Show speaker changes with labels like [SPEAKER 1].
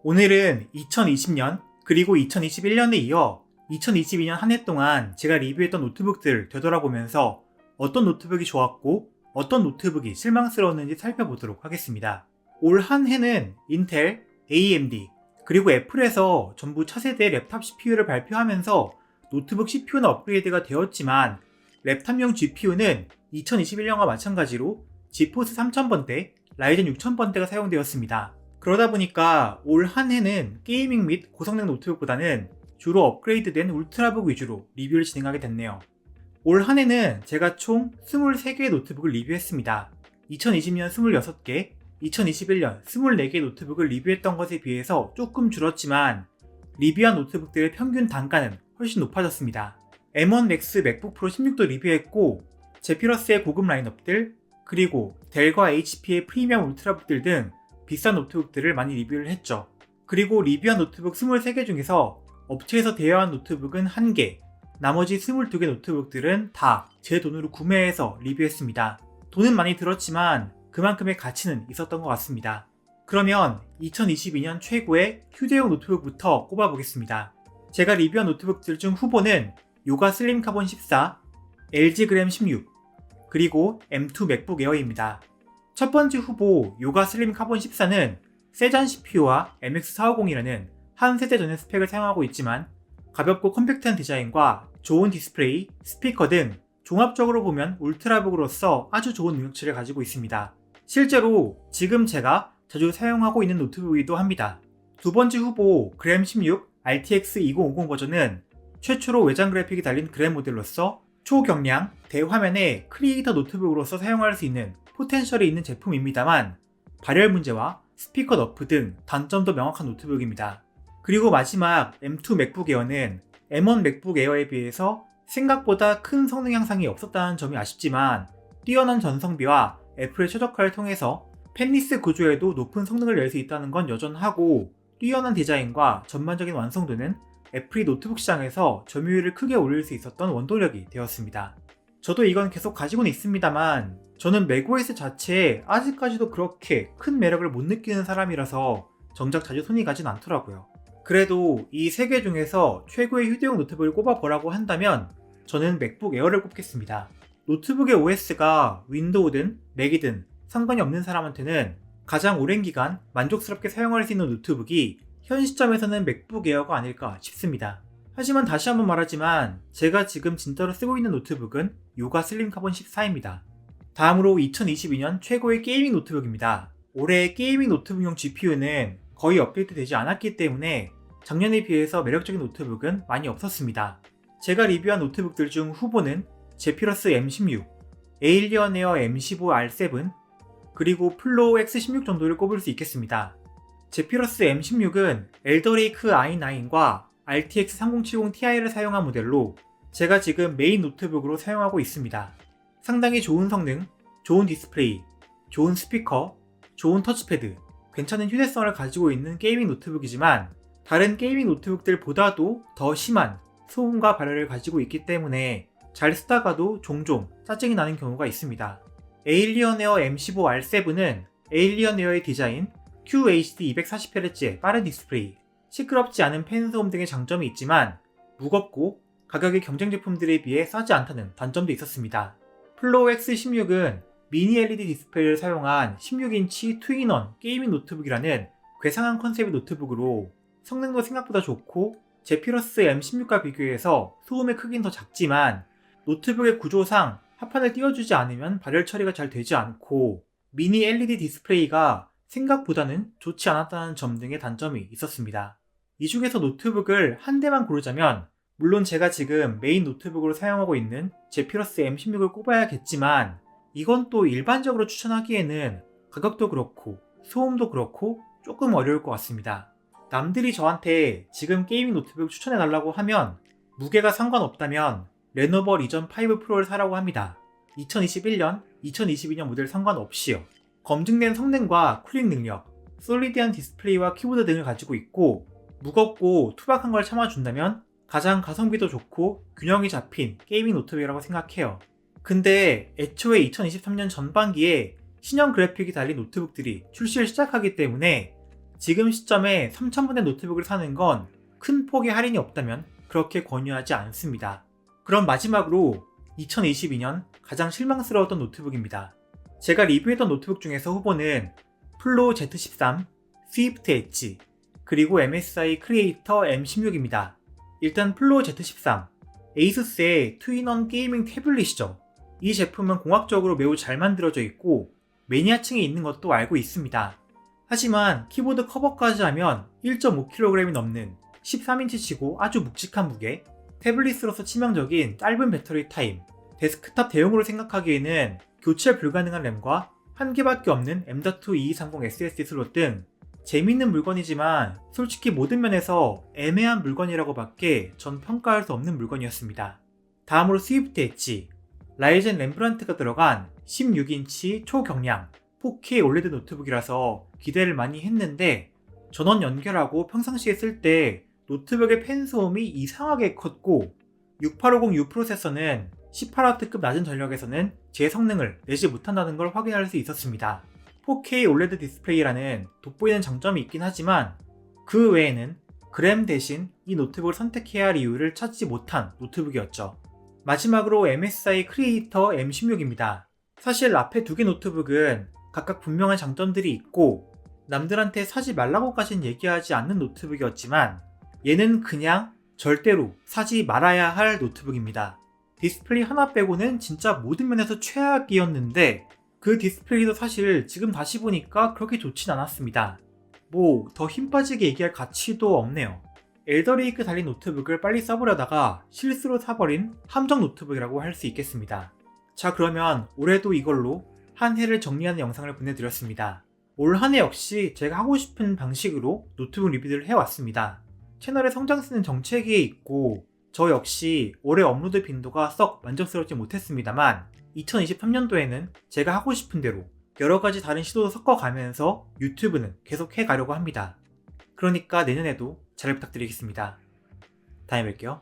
[SPEAKER 1] 오늘은 2020년 그리고 2021년에 이어 2022년 한 해 동안 제가 리뷰했던 노트북들을 되돌아보면서 어떤 노트북이 좋았고 어떤 노트북이 실망스러웠는지 살펴보도록 하겠습니다. 올 한 해는 인텔, AMD, 그리고 애플에서 전부 차세대 랩탑 CPU를 발표하면서 노트북 CPU는 업그레이드가 되었지만 랩탑용 GPU는 2021년과 마찬가지로 지포스 3000번대, 라이젠 6000번대가 사용되었습니다. 그러다 보니까 올 한 해는 게이밍 및 고성능 노트북보다는 주로 업그레이드된 울트라북 위주로 리뷰를 진행하게 됐네요. 올 한 해는 제가 총 23개의 노트북을 리뷰했습니다. 2020년 26개, 2021년 24개의 노트북을 리뷰했던 것에 비해서 조금 줄었지만 리뷰한 노트북들의 평균 단가는 훨씬 높아졌습니다. M1 Max 맥북 프로 16도 리뷰했고 제피러스의 고급 라인업들, 그리고 델과 HP의 프리미엄 울트라북들 등 비싼 노트북들을 많이 리뷰를 했죠. 그리고 리뷰한 노트북 23개 중에서 업체에서 대여한 노트북은 1개, 나머지 22개 노트북들은 다 제 돈으로 구매해서 리뷰했습니다. 돈은 많이 들었지만 그만큼의 가치는 있었던 것 같습니다. 그러면 2022년 최고의 휴대용 노트북부터 꼽아보겠습니다. 제가 리뷰한 노트북들 중 후보는 요가 슬림 카본 14, LG 그램 16, 그리고 M2 맥북 에어입니다. 첫 번째 후보 요가 슬림 카본 14는 세잔 CPU와 MX450이라는 한 세대 전의 스펙을 사용하고 있지만 가볍고 컴팩트한 디자인과 좋은 디스플레이, 스피커 등 종합적으로 보면 울트라북으로서 아주 좋은 능력치를 가지고 있습니다. 실제로 지금 제가 자주 사용하고 있는 노트북이기도 합니다. 두 번째 후보 그램 16 RTX 2050 버전은 최초로 외장 그래픽이 달린 그램 모델로서 초경량, 대화면의 크리에이터 노트북으로서 사용할 수 있는 포텐셜이 있는 제품입니다만 발열 문제와 스피커 너프 등 단점도 명확한 노트북입니다. 그리고 마지막 M2 맥북 에어는 M1 맥북 에어에 비해서 생각보다 큰 성능 향상이 없었다는 점이 아쉽지만 뛰어난 전성비와 애플의 최적화를 통해서 펜리스 구조에도 높은 성능을 낼 수 있다는 건 여전하고 뛰어난 디자인과 전반적인 완성도는 애플이 노트북 시장에서 점유율을 크게 올릴 수 있었던 원동력이 되었습니다. 저도 이건 계속 가지고는 있습니다만 저는 맥OS 자체에 아직까지도 그렇게 큰 매력을 못 느끼는 사람이라서 정작 자주 손이 가진 않더라고요. 그래도 이 세 개 중에서 최고의 휴대용 노트북을 꼽아보라고 한다면 저는 맥북 에어를 꼽겠습니다. 노트북의 OS가 윈도우든 맥이든 상관이 없는 사람한테는 가장 오랜 기간 만족스럽게 사용할 수 있는 노트북이 현 시점에서는 맥북 에어가 아닐까 싶습니다. 하지만 다시 한번 말하지만 제가 지금 진짜로 쓰고 있는 노트북은 요가 슬림 카본 14입니다. 다음으로 2022년 최고의 게이밍 노트북입니다. 올해 게이밍 노트북용 GPU는 거의 업데이트 되지 않았기 때문에 작년에 비해서 매력적인 노트북은 많이 없었습니다. 제가 리뷰한 노트북들 중 후보는 제피러스 M16, 에일리언 에어 M15R7, 그리고 플로우 X16 정도를 꼽을 수 있겠습니다. 제피러스 M16은 엘더레이크 i9과 RTX 3070 Ti를 사용한 모델로 제가 지금 메인 노트북으로 사용하고 있습니다. 상당히 좋은 성능, 좋은 디스플레이, 좋은 스피커, 좋은 터치패드, 괜찮은 휴대성을 가지고 있는 게이밍 노트북이지만 다른 게이밍 노트북들보다도 더 심한 소음과 발열을 가지고 있기 때문에 잘 쓰다가도 종종 짜증이 나는 경우가 있습니다. 에일리언 에어 M15R7은 에일리언 에어의 디자인, QHD 240Hz의 빠른 디스플레이, 시끄럽지 않은 팬 소음 등의 장점이 있지만 무겁고 가격이 경쟁 제품들에 비해 싸지 않다는 단점도 있었습니다. 플로우 X16은 미니 LED 디스플레이를 사용한 16인치 2인원 게이밍 노트북이라는 괴상한 컨셉의 노트북으로 성능도 생각보다 좋고 제피러스 M16과 비교해서 소음의 크기는 더 작지만 노트북의 구조상 합판을 띄워주지 않으면 발열 처리가 잘 되지 않고 미니 LED 디스플레이가 생각보다는 좋지 않았다는 점 등의 단점이 있었습니다. 이 중에서 노트북을 한 대만 고르자면 물론 제가 지금 메인 노트북으로 사용하고 있는 제피러스 M16을 꼽아야겠지만 이건 또 일반적으로 추천하기에는 가격도 그렇고 소음도 그렇고 조금 어려울 것 같습니다. 남들이 저한테 지금 게이밍 노트북 추천해달라고 하면 무게가 상관없다면 레노버 리전 5 프로를 사라고 합니다. 2021년, 2022년 모델 상관없이요. 검증된 성능과 쿨링 능력, 솔리디한 디스플레이와 키보드 등을 가지고 있고 무겁고 투박한 걸 참아준다면 가장 가성비도 좋고 균형이 잡힌 게이밍 노트북이라고 생각해요. 근데 애초에 2023년 전반기에 신형 그래픽이 달린 노트북들이 출시를 시작하기 때문에 지금 시점에 3,000원의 노트북을 사는 건 큰 폭의 할인이 없다면 그렇게 권유하지 않습니다. 그럼 마지막으로 2022년 가장 실망스러웠던 노트북입니다. 제가 리뷰했던 노트북 중에서 후보는 플로 Z13, 스위프트 엣지, 그리고 MSI 크리에이터 M16입니다. 일단 플로 Z13, 에이수스의 투인원 게이밍 태블릿이죠. 이 제품은 공학적으로 매우 잘 만들어져 있고 매니아층에 있는 것도 알고 있습니다. 하지만 키보드 커버까지 하면 1.5kg이 넘는 13인치치고 아주 묵직한 무게, 태블릿으로서 치명적인 짧은 배터리 타임, 데스크탑 대용으로 생각하기에는 교체 불가능한 램과 한 개밖에 없는 M.2230 SSD 슬롯 등 재밌는 물건이지만 솔직히 모든 면에서 애매한 물건이라고 밖에 전 평가할 수 없는 물건이었습니다. 다음으로 스위프트 엣지, 라이젠 램브란트가 들어간 16인치 초경량 4K 올레드 노트북이라서 기대를 많이 했는데 전원 연결하고 평상시에 쓸 때 노트북의 팬 소음이 이상하게 컸고 6850U 프로세서는 18W급 낮은 전력에서는 제 성능을 내지 못한다는 걸 확인할 수 있었습니다. 4K 올레드 디스플레이라는 돋보이는 장점이 있긴 하지만 그 외에는 그램 대신 이 노트북을 선택해야 할 이유를 찾지 못한 노트북이었죠. 마지막으로 MSI 크리에이터 M16입니다. 사실 앞에 두 개 노트북은 각각 분명한 장점들이 있고 남들한테 사지 말라고까지는 얘기하지 않는 노트북이었지만 얘는 그냥 절대로 사지 말아야 할 노트북입니다. 디스플레이 하나 빼고는 진짜 모든 면에서 최악이었는데 그 디스플레이도 사실 지금 다시 보니까 그렇게 좋진 않았습니다. 뭐 더 힘 빠지게 얘기할 가치도 없네요. 엘더레이크 달린 노트북을 빨리 써보려다가 실수로 사버린 함정 노트북이라고 할 수 있겠습니다. 자, 그러면 올해도 이걸로 한 해를 정리하는 영상을 보내드렸습니다. 올 한 해 역시 제가 하고 싶은 방식으로 노트북 리뷰를 해왔습니다. 채널의 성장세는 정체기에 있고 저 역시 올해 업로드 빈도가 썩 만족스럽지 못했습니다만 2023년도에는 제가 하고 싶은 대로 여러가지 다른 시도도 섞어가면서 유튜브는 계속 해가려고 합니다. 그러니까 내년에도 잘 부탁드리겠습니다. 다음에 뵐게요.